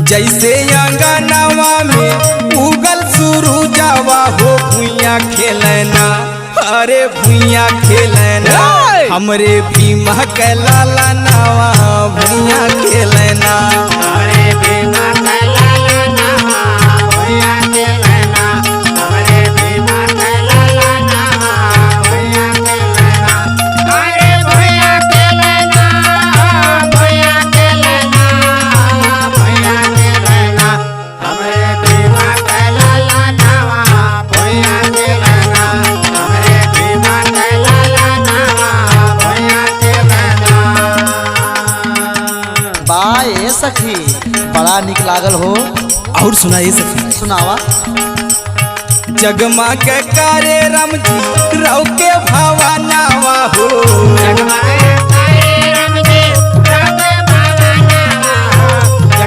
जैसे अंगनवा में उगल सूरुजवा हो भुइया खेलना, अरे भुइया खेलना हमरे भीमा के लाला नावा भुइया खेलना, अरे भीमा के लाला नावा भुइया खेलना, अरे भीमा के लाला नावा भुइया खेलना, अरे भुइया खेलना, भुइया खेलना, भुइया खेलना, हमरे भीमा के लाला नावा भुइया खेलना, हमरे भीमा के लाला नावा भुइया खेलना। बा ए सखी बड़ा निक लागल हो। और सुनाइए सखी। सुनावा। जगमा के करे राम जी रौ के भवनावा हो, जगमा के